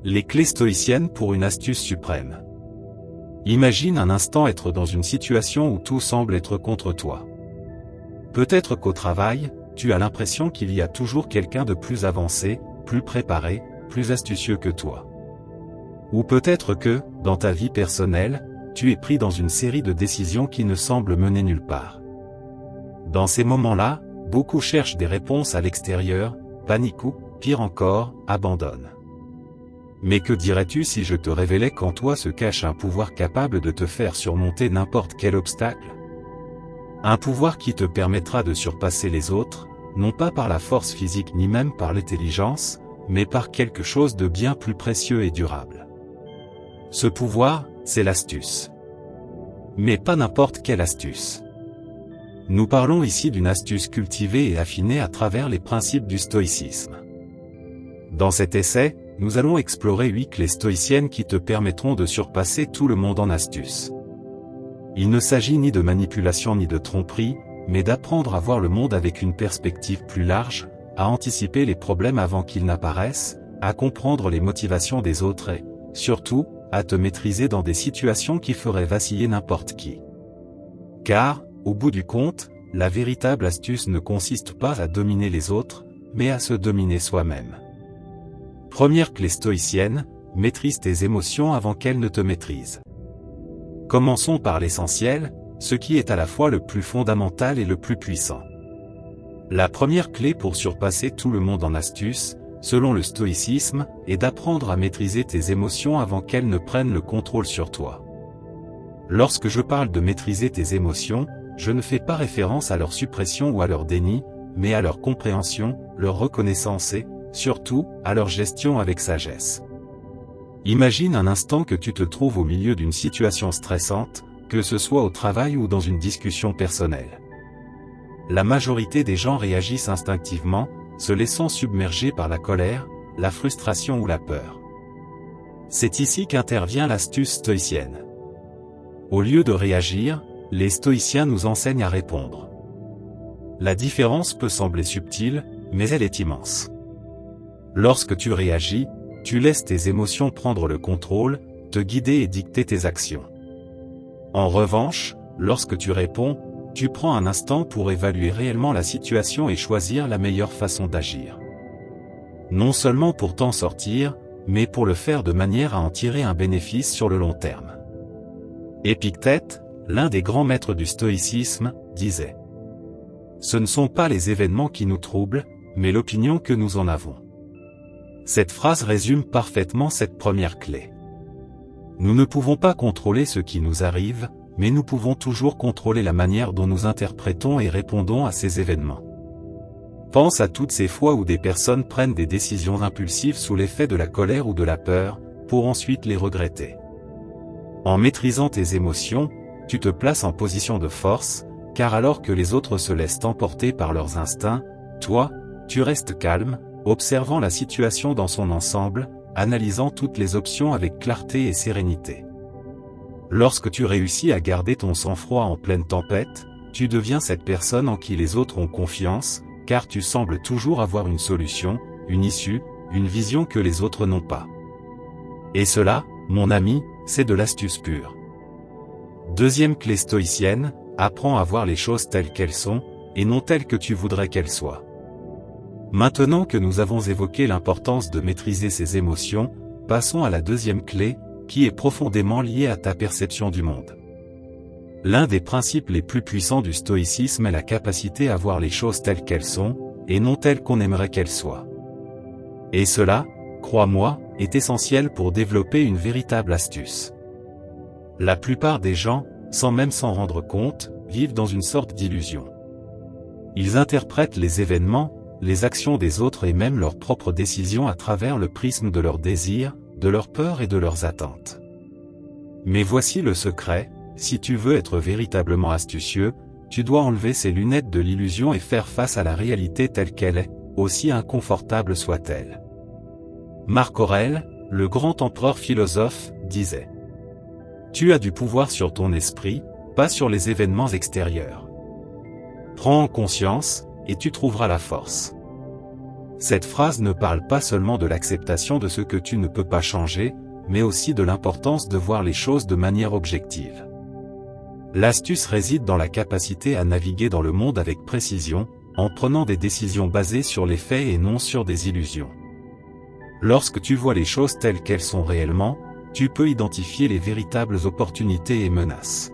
Les clés stoïciennes pour une astuce suprême. Imagine un instant être dans une situation où tout semble être contre toi. Peut-être qu'au travail, tu as l'impression qu'il y a toujours quelqu'un de plus avancé, plus préparé, plus astucieux que toi. Ou peut-être que, dans ta vie personnelle, tu es pris dans une série de décisions qui ne semblent mener nulle part. Dans ces moments-là, beaucoup cherchent des réponses à l'extérieur, paniquent ou, pire encore, abandonnent. Mais que dirais-tu si je te révélais qu'en toi se cache un pouvoir capable de te faire surmonter n'importe quel obstacle? Un pouvoir qui te permettra de surpasser les autres, non pas par la force physique ni même par l'intelligence, mais par quelque chose de bien plus précieux et durable. Ce pouvoir, c'est l'astuce. Mais pas n'importe quelle astuce. Nous parlons ici d'une astuce cultivée et affinée à travers les principes du stoïcisme. Dans cet essai, nous allons explorer 8 clés stoïciennes qui te permettront de surpasser tout le monde en astuce. Il ne s'agit ni de manipulation ni de tromperie, mais d'apprendre à voir le monde avec une perspective plus large, à anticiper les problèmes avant qu'ils n'apparaissent, à comprendre les motivations des autres et, surtout, à te maîtriser dans des situations qui feraient vaciller n'importe qui. Car, au bout du compte, la véritable astuce ne consiste pas à dominer les autres, mais à se dominer soi-même. Première clé stoïcienne, maîtrise tes émotions avant qu'elles ne te maîtrisent. Commençons par l'essentiel, ce qui est à la fois le plus fondamental et le plus puissant. La première clé pour surpasser tout le monde en astuce, selon le stoïcisme, est d'apprendre à maîtriser tes émotions avant qu'elles ne prennent le contrôle sur toi. Lorsque je parle de maîtriser tes émotions, je ne fais pas référence à leur suppression ou à leur déni, mais à leur compréhension, leur reconnaissance et, surtout, à leur gestion avec sagesse. Imagine un instant que tu te trouves au milieu d'une situation stressante, que ce soit au travail ou dans une discussion personnelle. La majorité des gens réagissent instinctivement, se laissant submerger par la colère, la frustration ou la peur. C'est ici qu'intervient l'astuce stoïcienne. Au lieu de réagir, les stoïciens nous enseignent à répondre. La différence peut sembler subtile, mais elle est immense. Lorsque tu réagis, tu laisses tes émotions prendre le contrôle, te guider et dicter tes actions. En revanche, lorsque tu réponds, tu prends un instant pour évaluer réellement la situation et choisir la meilleure façon d'agir. Non seulement pour t'en sortir, mais pour le faire de manière à en tirer un bénéfice sur le long terme. Épictète, l'un des grands maîtres du stoïcisme, disait : ce ne sont pas les événements qui nous troublent, mais l'opinion que nous en avons. Cette phrase résume parfaitement cette première clé. Nous ne pouvons pas contrôler ce qui nous arrive, mais nous pouvons toujours contrôler la manière dont nous interprétons et répondons à ces événements. Pense à toutes ces fois où des personnes prennent des décisions impulsives sous l'effet de la colère ou de la peur, pour ensuite les regretter. En maîtrisant tes émotions, tu te places en position de force, car alors que les autres se laissent emporter par leurs instincts, toi, tu restes calme, observant la situation dans son ensemble, analysant toutes les options avec clarté et sérénité. Lorsque tu réussis à garder ton sang-froid en pleine tempête, tu deviens cette personne en qui les autres ont confiance, car tu sembles toujours avoir une solution, une issue, une vision que les autres n'ont pas. Et cela, mon ami, c'est de l'astuce pure. Deuxième clé stoïcienne, apprends à voir les choses telles qu'elles sont, et non telles que tu voudrais qu'elles soient. Maintenant que nous avons évoqué l'importance de maîtriser ses émotions, passons à la deuxième clé, qui est profondément liée à ta perception du monde. L'un des principes les plus puissants du stoïcisme est la capacité à voir les choses telles qu'elles sont, et non telles qu'on aimerait qu'elles soient. Et cela, crois-moi, est essentiel pour développer une véritable astuce. La plupart des gens, sans même s'en rendre compte, vivent dans une sorte d'illusion. Ils interprètent les événements, les actions des autres et même leurs propres décisions à travers le prisme de leurs désirs, de leurs peurs et de leurs attentes. Mais voici le secret, si tu veux être véritablement astucieux, tu dois enlever ces lunettes de l'illusion et faire face à la réalité telle qu'elle est, aussi inconfortable soit-elle. Marc Aurèle, le grand empereur philosophe, disait : tu as du pouvoir sur ton esprit, pas sur les événements extérieurs. Prends en conscience, et tu trouveras la force. Cette phrase ne parle pas seulement de l'acceptation de ce que tu ne peux pas changer, mais aussi de l'importance de voir les choses de manière objective. L'astuce réside dans la capacité à naviguer dans le monde avec précision, en prenant des décisions basées sur les faits et non sur des illusions. Lorsque tu vois les choses telles qu'elles sont réellement, tu peux identifier les véritables opportunités et menaces.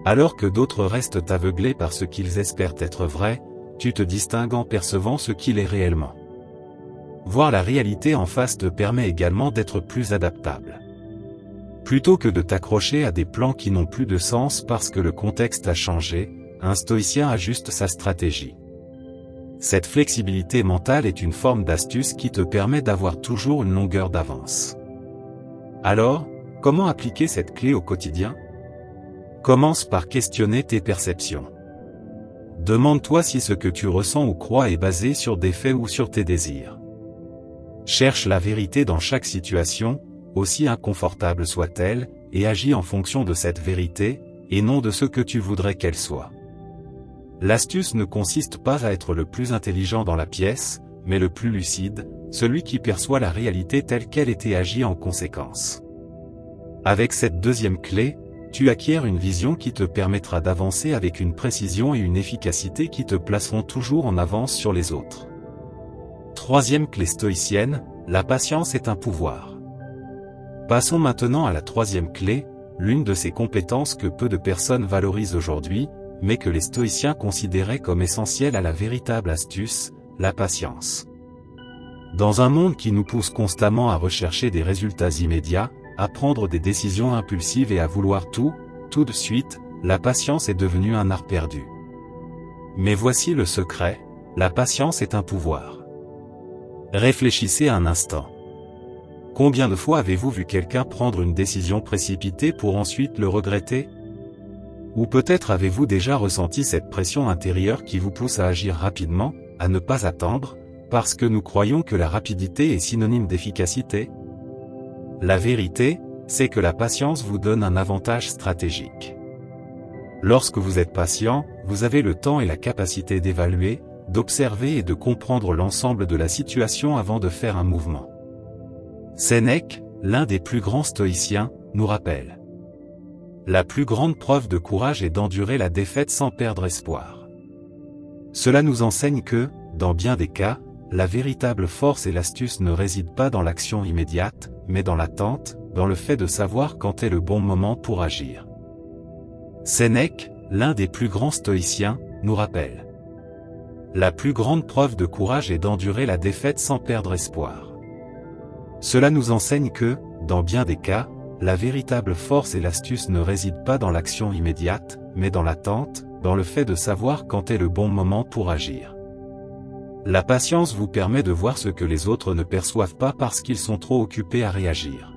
Alors que d'autres restent aveuglés par ce qu'ils espèrent être vrai, tu te distingues en percevant ce qu'il est réellement. Voir la réalité en face te permet également d'être plus adaptable. Plutôt que de t'accrocher à des plans qui n'ont plus de sens parce que le contexte a changé, un stoïcien ajuste sa stratégie. Cette flexibilité mentale est une forme d'astuce qui te permet d'avoir toujours une longueur d'avance. Alors, comment appliquer cette clé au quotidien? Commence par questionner tes perceptions. Demande-toi si ce que tu ressens ou crois est basé sur des faits ou sur tes désirs. Cherche la vérité dans chaque situation, aussi inconfortable soit-elle, et agis en fonction de cette vérité, et non de ce que tu voudrais qu'elle soit. L'astuce ne consiste pas à être le plus intelligent dans la pièce, mais le plus lucide, celui qui perçoit la réalité telle qu'elle est et agit en conséquence. Avec cette deuxième clé, tu acquiers une vision qui te permettra d'avancer avec une précision et une efficacité qui te placeront toujours en avance sur les autres. Troisième clé stoïcienne, la patience est un pouvoir. Passons maintenant à la troisième clé, l'une de ces compétences que peu de personnes valorisent aujourd'hui, mais que les stoïciens considéraient comme essentielle à la véritable astuce, la patience. Dans un monde qui nous pousse constamment à rechercher des résultats immédiats, à prendre des décisions impulsives et à vouloir tout de suite, la patience est devenue un art perdu. Mais voici le secret, la patience est un pouvoir. Réfléchissez un instant. Combien de fois avez-vous vu quelqu'un prendre une décision précipitée pour ensuite le regretter? Ou peut-être avez-vous déjà ressenti cette pression intérieure qui vous pousse à agir rapidement, à ne pas attendre, parce que nous croyons que la rapidité est synonyme d'efficacité? La vérité, c'est que la patience vous donne un avantage stratégique. Lorsque vous êtes patient, vous avez le temps et la capacité d'évaluer, d'observer et de comprendre l'ensemble de la situation avant de faire un mouvement. Sénèque, l'un des plus grands stoïciens, nous rappelle: la plus grande preuve de courage est d'endurer la défaite sans perdre espoir. Cela nous enseigne que, dans bien des cas, la véritable force et l'astuce ne résident pas dans l'action immédiate, mais dans l'attente, dans le fait de savoir quand est le bon moment pour agir. Sénèque, l'un des plus grands stoïciens, nous rappelle: la plus grande preuve de courage est d'endurer la défaite sans perdre espoir. Cela nous enseigne que, dans bien des cas, la véritable force et l'astuce ne résident pas dans l'action immédiate, mais dans l'attente, dans le fait de savoir quand est le bon moment pour agir. La patience vous permet de voir ce que les autres ne perçoivent pas parce qu'ils sont trop occupés à réagir.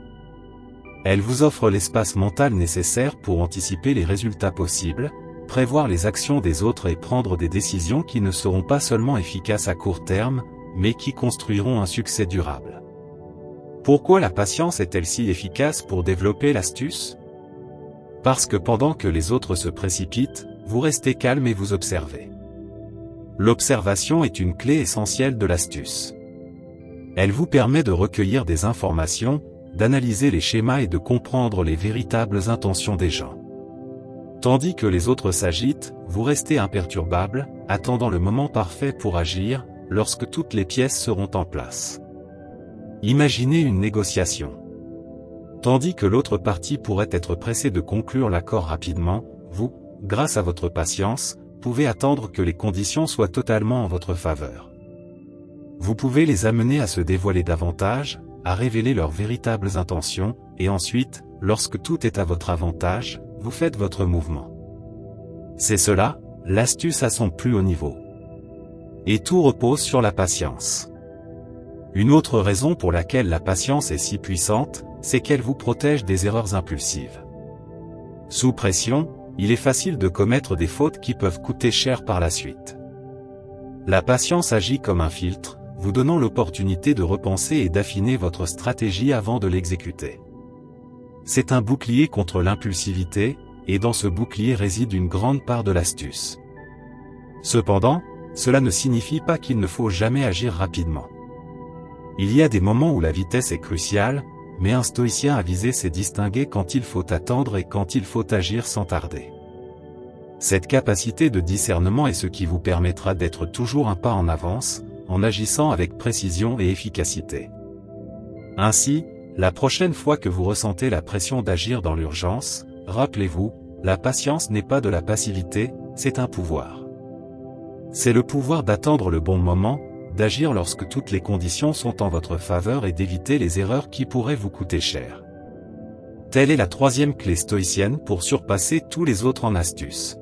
Elle vous offre l'espace mental nécessaire pour anticiper les résultats possibles, prévoir les actions des autres et prendre des décisions qui ne seront pas seulement efficaces à court terme, mais qui construiront un succès durable. Pourquoi la patience est-elle si efficace pour développer l'astuce? Parce que pendant que les autres se précipitent, vous restez calme et vous observez. L'observation est une clé essentielle de l'astuce. Elle vous permet de recueillir des informations, d'analyser les schémas et de comprendre les véritables intentions des gens. Tandis que les autres s'agitent, vous restez imperturbable, attendant le moment parfait pour agir, lorsque toutes les pièces seront en place. Imaginez une négociation. Tandis que l'autre partie pourrait être pressée de conclure l'accord rapidement, vous, grâce à votre patience, pouvez attendre que les conditions soient totalement en votre faveur. Vous pouvez les amener à se dévoiler davantage, à révéler leurs véritables intentions, et ensuite, lorsque tout est à votre avantage, vous faites votre mouvement. C'est cela, l'astuce à son plus haut niveau. Et tout repose sur la patience. Une autre raison pour laquelle la patience est si puissante, c'est qu'elle vous protège des erreurs impulsives. Sous pression, il est facile de commettre des fautes qui peuvent coûter cher par la suite. La patience agit comme un filtre, vous donnant l'opportunité de repenser et d'affiner votre stratégie avant de l'exécuter. C'est un bouclier contre l'impulsivité, et dans ce bouclier réside une grande part de l'astuce. Cependant, cela ne signifie pas qu'il ne faut jamais agir rapidement. Il y a des moments où la vitesse est cruciale, mais un stoïcien avisé sait distinguer quand il faut attendre et quand il faut agir sans tarder. Cette capacité de discernement est ce qui vous permettra d'être toujours un pas en avance, en agissant avec précision et efficacité. Ainsi, la prochaine fois que vous ressentez la pression d'agir dans l'urgence, rappelez-vous, la patience n'est pas de la passivité, c'est un pouvoir. C'est le pouvoir d'attendre le bon moment, d'agir lorsque toutes les conditions sont en votre faveur et d'éviter les erreurs qui pourraient vous coûter cher. Telle est la troisième clé stoïcienne pour surpasser tous les autres en astuce.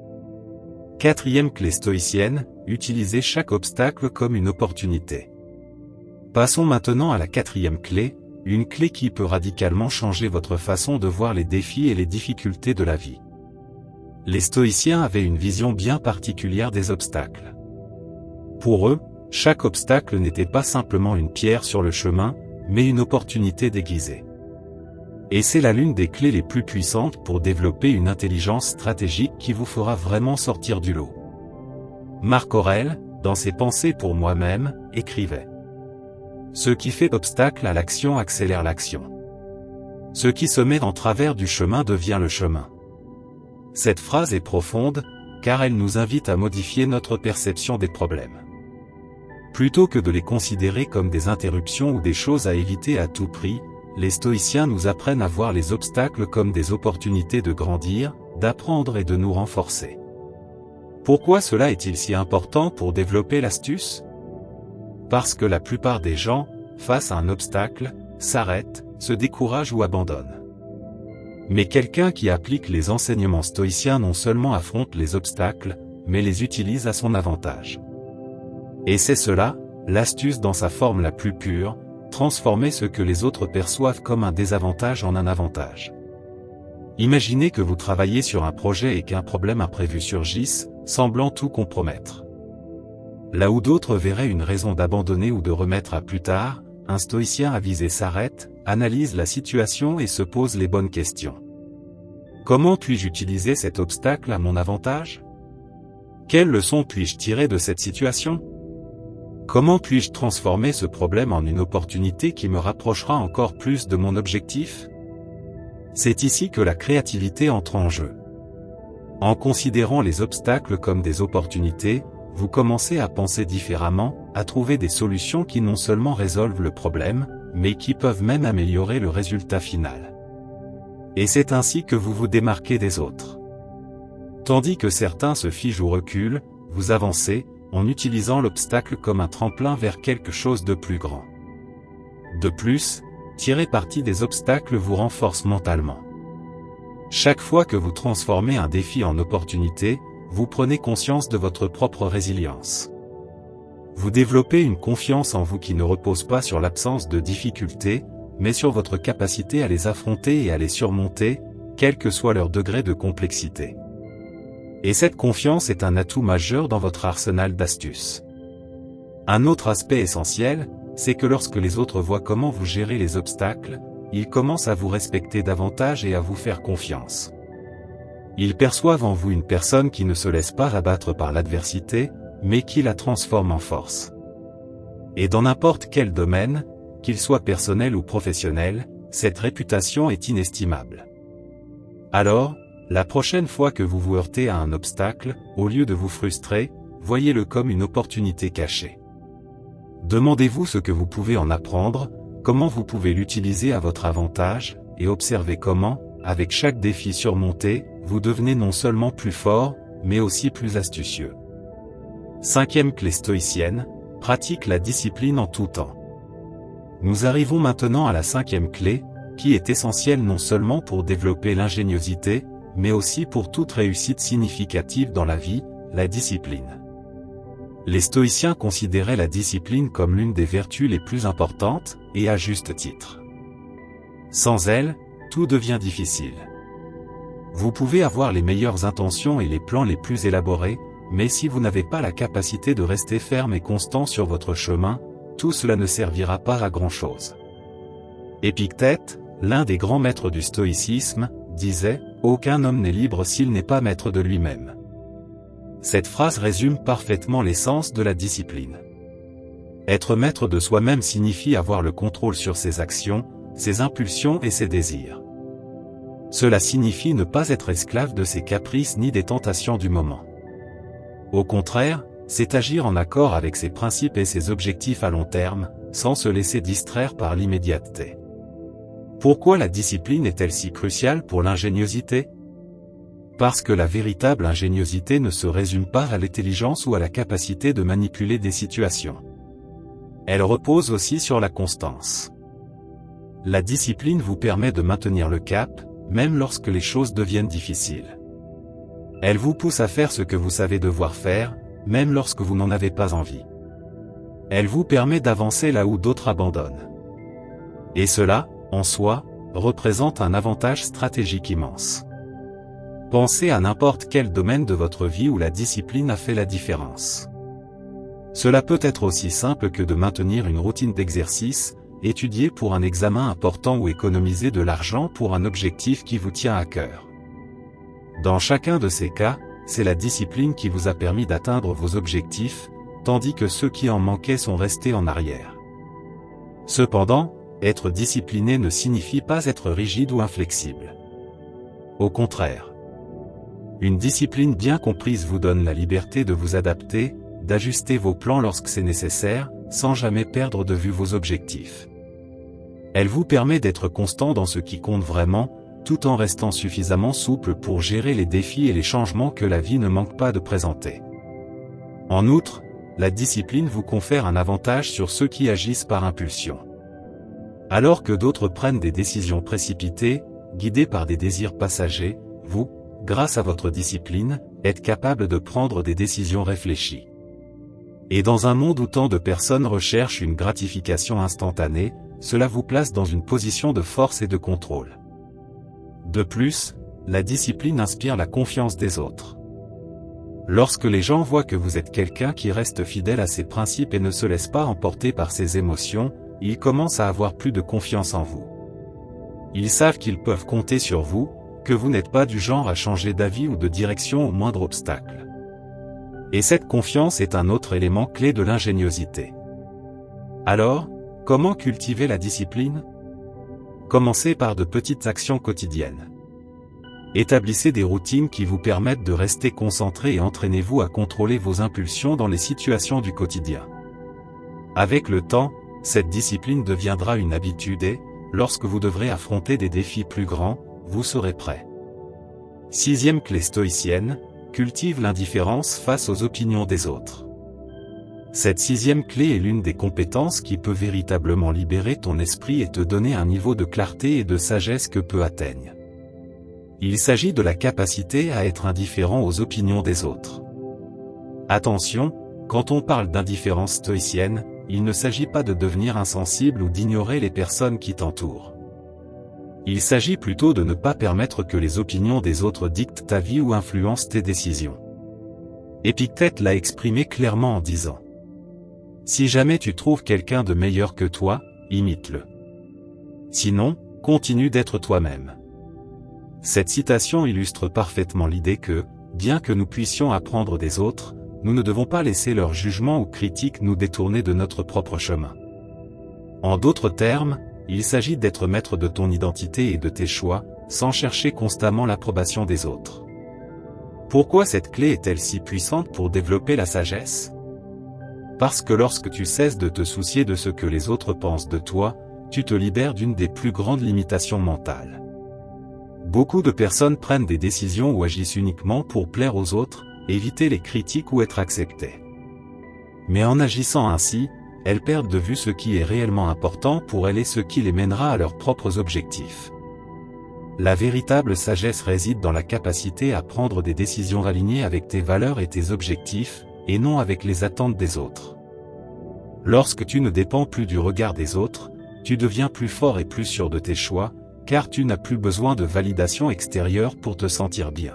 Quatrième clé stoïcienne, utilisez chaque obstacle comme une opportunité. Passons maintenant à la quatrième clé, une clé qui peut radicalement changer votre façon de voir les défis et les difficultés de la vie. Les stoïciens avaient une vision bien particulière des obstacles. Pour eux, chaque obstacle n'était pas simplement une pierre sur le chemin, mais une opportunité déguisée. Et c'est là l'une des clés les plus puissantes pour développer une intelligence stratégique qui vous fera vraiment sortir du lot. Marc Aurèle, dans ses Pensées pour moi-même, écrivait : ce qui fait obstacle à l'action accélère l'action. Ce qui se met en travers du chemin devient le chemin. Cette phrase est profonde, car elle nous invite à modifier notre perception des problèmes. Plutôt que de les considérer comme des interruptions ou des choses à éviter à tout prix, les stoïciens nous apprennent à voir les obstacles comme des opportunités de grandir, d'apprendre et de nous renforcer. Pourquoi cela est-il si important pour développer l'astuce ? Parce que la plupart des gens, face à un obstacle, s'arrêtent, se découragent ou abandonnent. Mais quelqu'un qui applique les enseignements stoïciens non seulement affronte les obstacles, mais les utilise à son avantage. Et c'est cela, l'astuce dans sa forme la plus pure, transformer ce que les autres perçoivent comme un désavantage en un avantage. Imaginez que vous travaillez sur un projet et qu'un problème imprévu surgisse, semblant tout compromettre. Là où d'autres verraient une raison d'abandonner ou de remettre à plus tard, un stoïcien avisé s'arrête, analyse la situation et se pose les bonnes questions. Comment puis-je utiliser cet obstacle à mon avantage ? Quelles leçons puis-je tirer de cette situation ? Comment puis-je transformer ce problème en une opportunité qui me rapprochera encore plus de mon objectif ? C'est ici que la créativité entre en jeu. En considérant les obstacles comme des opportunités, vous commencez à penser différemment, à trouver des solutions qui non seulement résolvent le problème, mais qui peuvent même améliorer le résultat final. Et c'est ainsi que vous vous démarquez des autres. Tandis que certains se figent ou reculent, vous avancez, en utilisant l'obstacle comme un tremplin vers quelque chose de plus grand. De plus, tirer parti des obstacles vous renforce mentalement. Chaque fois que vous transformez un défi en opportunité, vous prenez conscience de votre propre résilience. Vous développez une confiance en vous qui ne repose pas sur l'absence de difficultés, mais sur votre capacité à les affronter et à les surmonter, quel que soit leur degré de complexité. Et cette confiance est un atout majeur dans votre arsenal d'astuces. Un autre aspect essentiel, c'est que lorsque les autres voient comment vous gérez les obstacles, ils commencent à vous respecter davantage et à vous faire confiance. Ils perçoivent en vous une personne qui ne se laisse pas abattre par l'adversité, mais qui la transforme en force. Et dans n'importe quel domaine, qu'il soit personnel ou professionnel, cette réputation est inestimable. Alors, la prochaine fois que vous vous heurtez à un obstacle, au lieu de vous frustrer, voyez-le comme une opportunité cachée. Demandez-vous ce que vous pouvez en apprendre, comment vous pouvez l'utiliser à votre avantage, et observez comment, avec chaque défi surmonté, vous devenez non seulement plus fort, mais aussi plus astucieux. Cinquième clé stoïcienne, pratique la discipline en tout temps. Nous arrivons maintenant à la cinquième clé, qui est essentielle non seulement pour développer l'ingéniosité, mais aussi pour toute réussite significative dans la vie, la discipline. Les stoïciens considéraient la discipline comme l'une des vertus les plus importantes, et à juste titre. Sans elle, tout devient difficile. Vous pouvez avoir les meilleures intentions et les plans les plus élaborés, mais si vous n'avez pas la capacité de rester ferme et constant sur votre chemin, tout cela ne servira pas à grand-chose. Épictète, l'un des grands maîtres du stoïcisme, disait « Aucun homme n'est libre s'il n'est pas maître de lui-même ». Cette phrase résume parfaitement l'essence de la discipline. Être maître de soi-même signifie avoir le contrôle sur ses actions, ses impulsions et ses désirs. Cela signifie ne pas être esclave de ses caprices ni des tentations du moment. Au contraire, c'est agir en accord avec ses principes et ses objectifs à long terme, sans se laisser distraire par l'immédiateté. Pourquoi la discipline est-elle si cruciale pour l'ingéniosité ? Parce que la véritable ingéniosité ne se résume pas à l'intelligence ou à la capacité de manipuler des situations. Elle repose aussi sur la constance. La discipline vous permet de maintenir le cap, même lorsque les choses deviennent difficiles. Elle vous pousse à faire ce que vous savez devoir faire, même lorsque vous n'en avez pas envie. Elle vous permet d'avancer là où d'autres abandonnent. Et cela, en soi, représente un avantage stratégique immense. Pensez à n'importe quel domaine de votre vie où la discipline a fait la différence. Cela peut être aussi simple que de maintenir une routine d'exercice, étudier pour un examen important ou économiser de l'argent pour un objectif qui vous tient à cœur. Dans chacun de ces cas, c'est la discipline qui vous a permis d'atteindre vos objectifs, tandis que ceux qui en manquaient sont restés en arrière. Cependant, être discipliné ne signifie pas être rigide ou inflexible. Au contraire. Une discipline bien comprise vous donne la liberté de vous adapter, d'ajuster vos plans lorsque c'est nécessaire, sans jamais perdre de vue vos objectifs. Elle vous permet d'être constant dans ce qui compte vraiment, tout en restant suffisamment souple pour gérer les défis et les changements que la vie ne manque pas de présenter. En outre, la discipline vous confère un avantage sur ceux qui agissent par impulsion. Alors que d'autres prennent des décisions précipitées, guidées par des désirs passagers, vous, grâce à votre discipline, êtes capable de prendre des décisions réfléchies. Et dans un monde où tant de personnes recherchent une gratification instantanée, cela vous place dans une position de force et de contrôle. De plus, la discipline inspire la confiance des autres. Lorsque les gens voient que vous êtes quelqu'un qui reste fidèle à ses principes et ne se laisse pas emporter par ses émotions, ils commencent à avoir plus de confiance en vous. Ils savent qu'ils peuvent compter sur vous, que vous n'êtes pas du genre à changer d'avis ou de direction au moindre obstacle. Et cette confiance est un autre élément clé de l'ingéniosité. Alors, comment cultiver la discipline ? Commencez par de petites actions quotidiennes. Établissez des routines qui vous permettent de rester concentré et entraînez-vous à contrôler vos impulsions dans les situations du quotidien. Avec le temps, cette discipline deviendra une habitude et, lorsque vous devrez affronter des défis plus grands, vous serez prêt. 6e clé stoïcienne, cultive l'indifférence face aux opinions des autres. Cette 6e clé est l'une des compétences qui peut véritablement libérer ton esprit et te donner un niveau de clarté et de sagesse que peu atteignent. Il s'agit de la capacité à être indifférent aux opinions des autres. Attention, quand on parle d'indifférence stoïcienne, il ne s'agit pas de devenir insensible ou d'ignorer les personnes qui t'entourent. Il s'agit plutôt de ne pas permettre que les opinions des autres dictent ta vie ou influencent tes décisions. Épictète l'a exprimé clairement en disant : si jamais tu trouves quelqu'un de meilleur que toi, imite-le. Sinon, continue d'être toi-même. Cette citation illustre parfaitement l'idée que, bien que nous puissions apprendre des autres, nous ne devons pas laisser leur jugement ou critique nous détourner de notre propre chemin. En d'autres termes, il s'agit d'être maître de ton identité et de tes choix, sans chercher constamment l'approbation des autres. Pourquoi cette clé est-elle si puissante pour développer la sagesse ? Parce que lorsque tu cesses de te soucier de ce que les autres pensent de toi, tu te libères d'une des plus grandes limitations mentales. Beaucoup de personnes prennent des décisions ou agissent uniquement pour plaire aux autres, éviter les critiques ou être acceptées. Mais en agissant ainsi, elles perdent de vue ce qui est réellement important pour elles et ce qui les mènera à leurs propres objectifs. La véritable sagesse réside dans la capacité à prendre des décisions alignées avec tes valeurs et tes objectifs, et non avec les attentes des autres. Lorsque tu ne dépends plus du regard des autres, tu deviens plus fort et plus sûr de tes choix, car tu n'as plus besoin de validation extérieure pour te sentir bien.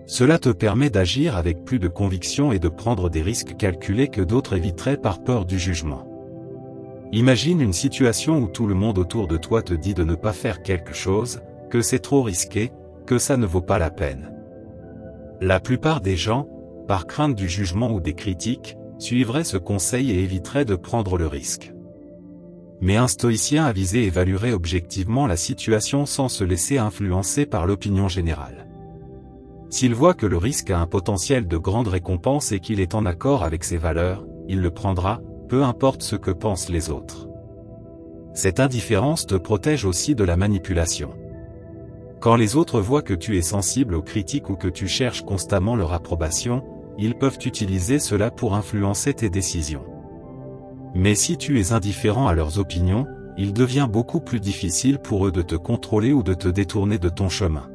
Cela te permet d'agir avec plus de conviction et de prendre des risques calculés que d'autres éviteraient par peur du jugement. Imagine une situation où tout le monde autour de toi te dit de ne pas faire quelque chose, que c'est trop risqué, que ça ne vaut pas la peine. La plupart des gens, par crainte du jugement ou des critiques, suivrait ce conseil et éviterait de prendre le risque. Mais un stoïcien avisé évaluerait objectivement la situation sans se laisser influencer par l'opinion générale. S'il voit que le risque a un potentiel de grande récompense et qu'il est en accord avec ses valeurs, il le prendra, peu importe ce que pensent les autres. Cette indifférence te protège aussi de la manipulation. Quand les autres voient que tu es sensible aux critiques ou que tu cherches constamment leur approbation, ils peuvent utiliser cela pour influencer tes décisions. Mais si tu es indifférent à leurs opinions, il devient beaucoup plus difficile pour eux de te contrôler ou de te détourner de ton chemin.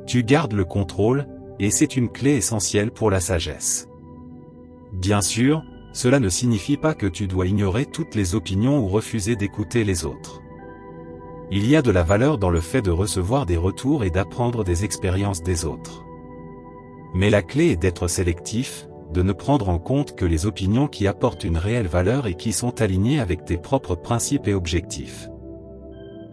Tu gardes le contrôle, et c'est une clé essentielle pour la sagesse. Bien sûr, cela ne signifie pas que tu dois ignorer toutes les opinions ou refuser d'écouter les autres. Il y a de la valeur dans le fait de recevoir des retours et d'apprendre des expériences des autres. Mais la clé est d'être sélectif, de ne prendre en compte que les opinions qui apportent une réelle valeur et qui sont alignées avec tes propres principes et objectifs.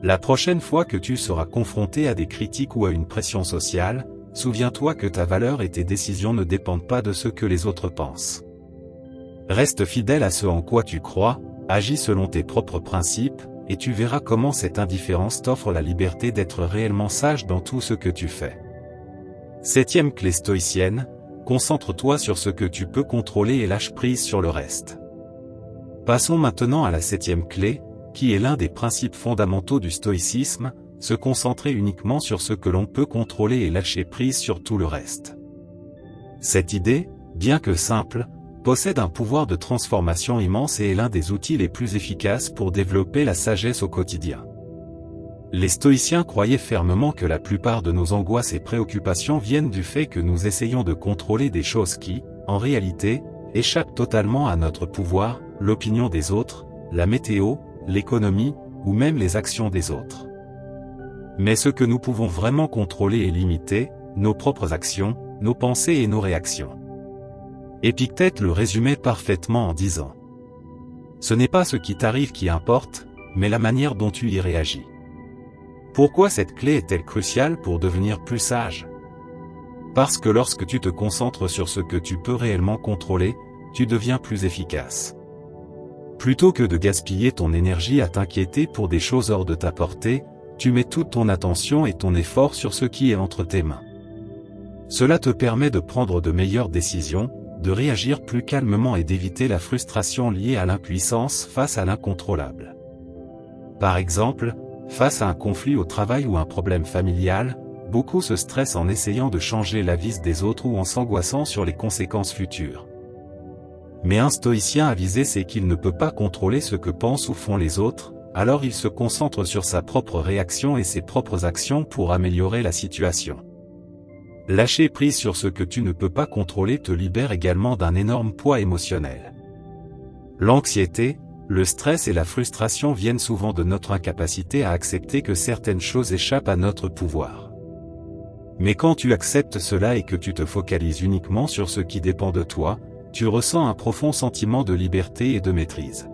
La prochaine fois que tu seras confronté à des critiques ou à une pression sociale, souviens-toi que ta valeur et tes décisions ne dépendent pas de ce que les autres pensent. Reste fidèle à ce en quoi tu crois, agis selon tes propres principes, et tu verras comment cette indifférence t'offre la liberté d'être réellement sage dans tout ce que tu fais. 7e clé stoïcienne, concentre-toi sur ce que tu peux contrôler et lâche prise sur le reste. Passons maintenant à la 7e clé, qui est l'un des principes fondamentaux du stoïcisme, se concentrer uniquement sur ce que l'on peut contrôler et lâcher prise sur tout le reste. Cette idée, bien que simple, possède un pouvoir de transformation immense et est l'un des outils les plus efficaces pour développer la sagesse au quotidien. Les stoïciens croyaient fermement que la plupart de nos angoisses et préoccupations viennent du fait que nous essayons de contrôler des choses qui, en réalité, échappent totalement à notre pouvoir, l'opinion des autres, la météo, l'économie, ou même les actions des autres. Mais ce que nous pouvons vraiment contrôler et limiter, nos propres actions, nos pensées et nos réactions. Épictète le résumait parfaitement en disant : ce n'est pas ce qui t'arrive qui importe, mais la manière dont tu y réagis. Pourquoi cette clé est-elle cruciale pour devenir plus sage ? Parce que lorsque tu te concentres sur ce que tu peux réellement contrôler, tu deviens plus efficace. Plutôt que de gaspiller ton énergie à t'inquiéter pour des choses hors de ta portée, tu mets toute ton attention et ton effort sur ce qui est entre tes mains. Cela te permet de prendre de meilleures décisions, de réagir plus calmement et d'éviter la frustration liée à l'impuissance face à l'incontrôlable. Par exemple, face à un conflit au travail ou un problème familial, beaucoup se stressent en essayant de changer la vie des autres ou en s'angoissant sur les conséquences futures. Mais un stoïcien avisé sait qu'il ne peut pas contrôler ce que pensent ou font les autres, alors il se concentre sur sa propre réaction et ses propres actions pour améliorer la situation. Lâcher prise sur ce que tu ne peux pas contrôler te libère également d'un énorme poids émotionnel. L'anxiété, le stress et la frustration viennent souvent de notre incapacité à accepter que certaines choses échappent à notre pouvoir. Mais quand tu acceptes cela et que tu te focalises uniquement sur ce qui dépend de toi, tu ressens un profond sentiment de liberté et de maîtrise.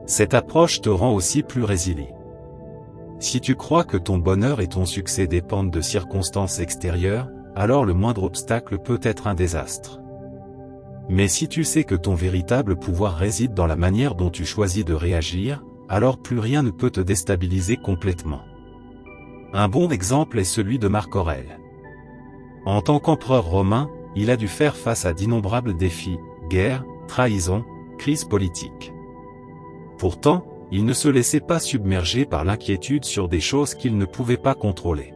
Cette approche te rend aussi plus résilient. Si tu crois que ton bonheur et ton succès dépendent de circonstances extérieures, alors le moindre obstacle peut être un désastre. Mais si tu sais que ton véritable pouvoir réside dans la manière dont tu choisis de réagir, alors plus rien ne peut te déstabiliser complètement. Un bon exemple est celui de Marc Aurèle. En tant qu'empereur romain, il a dû faire face à d'innombrables défis, guerres, trahisons, crises politiques. Pourtant, il ne se laissait pas submerger par l'inquiétude sur des choses qu'il ne pouvait pas contrôler.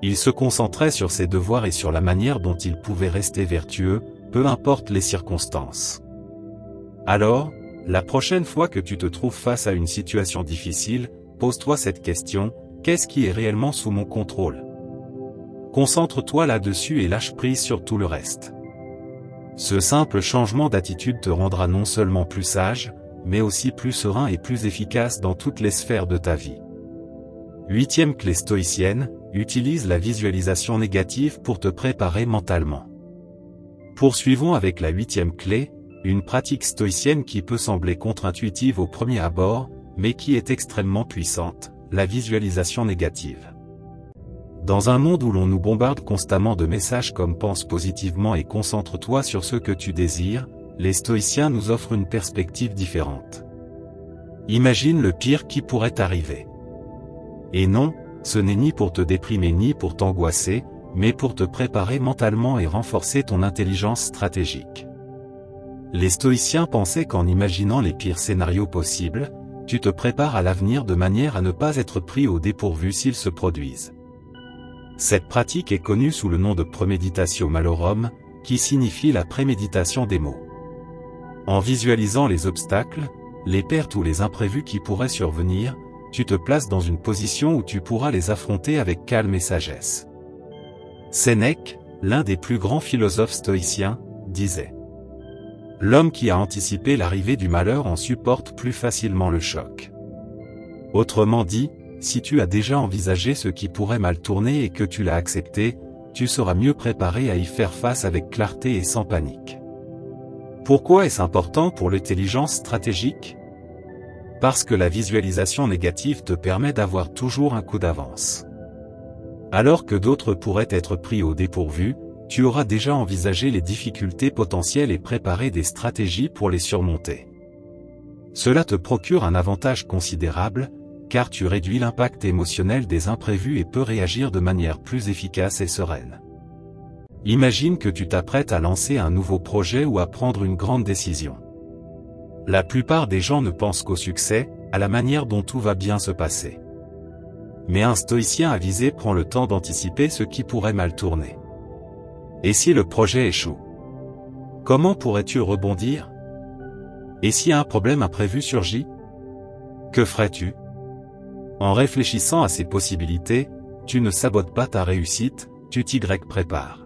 Il se concentrait sur ses devoirs et sur la manière dont il pouvait rester vertueux, peu importe les circonstances. Alors, la prochaine fois que tu te trouves face à une situation difficile, pose-toi cette question : qu'est-ce qui est réellement sous mon contrôle ? Concentre-toi là-dessus et lâche prise sur tout le reste. Ce simple changement d'attitude te rendra non seulement plus sage, mais aussi plus serein et plus efficace dans toutes les sphères de ta vie. 8e clé stoïcienne, utilise la visualisation négative pour te préparer mentalement. Poursuivons avec la 8e clé, une pratique stoïcienne qui peut sembler contre-intuitive au premier abord, mais qui est extrêmement puissante, la visualisation négative. Dans un monde où l'on nous bombarde constamment de messages comme pense positivement et concentre-toi sur ce que tu désires, les stoïciens nous offrent une perspective différente. Imagine le pire qui pourrait arriver. Et non, ce n'est ni pour te déprimer ni pour t'angoisser, mais pour te préparer mentalement et renforcer ton intelligence stratégique. Les stoïciens pensaient qu'en imaginant les pires scénarios possibles, tu te prépares à l'avenir de manière à ne pas être pris au dépourvu s'ils se produisent. Cette pratique est connue sous le nom de premeditatio malorum, qui signifie la préméditation des maux. En visualisant les obstacles, les pertes ou les imprévus qui pourraient survenir, tu te places dans une position où tu pourras les affronter avec calme et sagesse. Sénèque, l'un des plus grands philosophes stoïciens, disait : l'homme qui a anticipé l'arrivée du malheur en supporte plus facilement le choc. Autrement dit, si tu as déjà envisagé ce qui pourrait mal tourner et que tu l'as accepté, tu seras mieux préparé à y faire face avec clarté et sans panique. Pourquoi est-ce important pour l'intelligence stratégique ? Parce que la visualisation négative te permet d'avoir toujours un coup d'avance. Alors que d'autres pourraient être pris au dépourvu, tu auras déjà envisagé les difficultés potentielles et préparé des stratégies pour les surmonter. Cela te procure un avantage considérable, car tu réduis l'impact émotionnel des imprévus et peux réagir de manière plus efficace et sereine. Imagine que tu t'apprêtes à lancer un nouveau projet ou à prendre une grande décision. La plupart des gens ne pensent qu'au succès, à la manière dont tout va bien se passer. Mais un stoïcien avisé prend le temps d'anticiper ce qui pourrait mal tourner. Et si le projet échoue ? Comment pourrais-tu rebondir ? Et si un problème imprévu surgit ? Que ferais-tu ? En réfléchissant à ces possibilités, tu ne sabotes pas ta réussite, tu t'y prépares.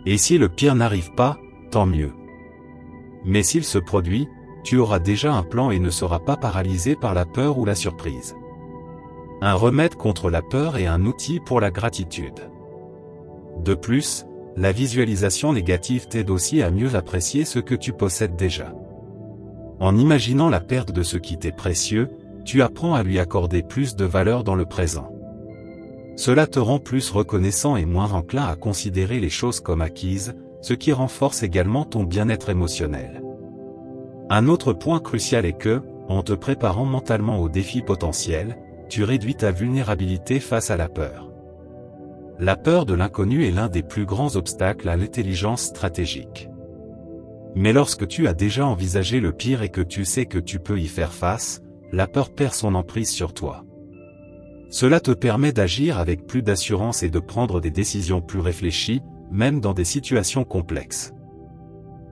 Et si le pire n'arrive pas, tant mieux. Mais s'il se produit, tu auras déjà un plan et ne seras pas paralysé par la peur ou la surprise. Un remède contre la peur et un outil pour la gratitude. De plus, la visualisation négative t'aide aussi à mieux apprécier ce que tu possèdes déjà. En imaginant la perte de ce qui t'est précieux, tu apprends à lui accorder plus de valeur dans le présent. Cela te rend plus reconnaissant et moins enclin à considérer les choses comme acquises, ce qui renforce également ton bien-être émotionnel. Un autre point crucial est que, en te préparant mentalement aux défis potentiels, tu réduis ta vulnérabilité face à la peur. La peur de l'inconnu est l'un des plus grands obstacles à l'intelligence stratégique. Mais lorsque tu as déjà envisagé le pire et que tu sais que tu peux y faire face, la peur perd son emprise sur toi. Cela te permet d'agir avec plus d'assurance et de prendre des décisions plus réfléchies, même dans des situations complexes.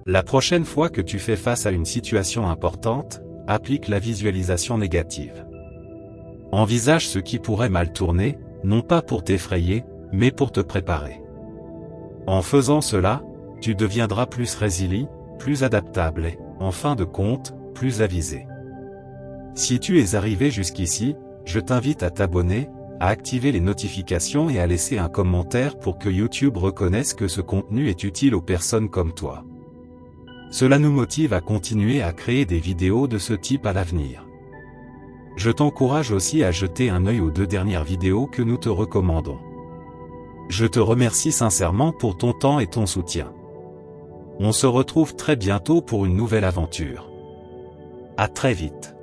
La prochaine fois que tu fais face à une situation importante, applique la visualisation négative. Envisage ce qui pourrait mal tourner, non pas pour t'effrayer, mais pour te préparer. En faisant cela, tu deviendras plus résilient, plus adaptable et, en fin de compte, plus avisé. Si tu es arrivé jusqu'ici, je t'invite à t'abonner, à activer les notifications et à laisser un commentaire pour que YouTube reconnaisse que ce contenu est utile aux personnes comme toi. Cela nous motive à continuer à créer des vidéos de ce type à l'avenir. Je t'encourage aussi à jeter un œil aux 2 dernières vidéos que nous te recommandons. Je te remercie sincèrement pour ton temps et ton soutien. On se retrouve très bientôt pour une nouvelle aventure. À très vite.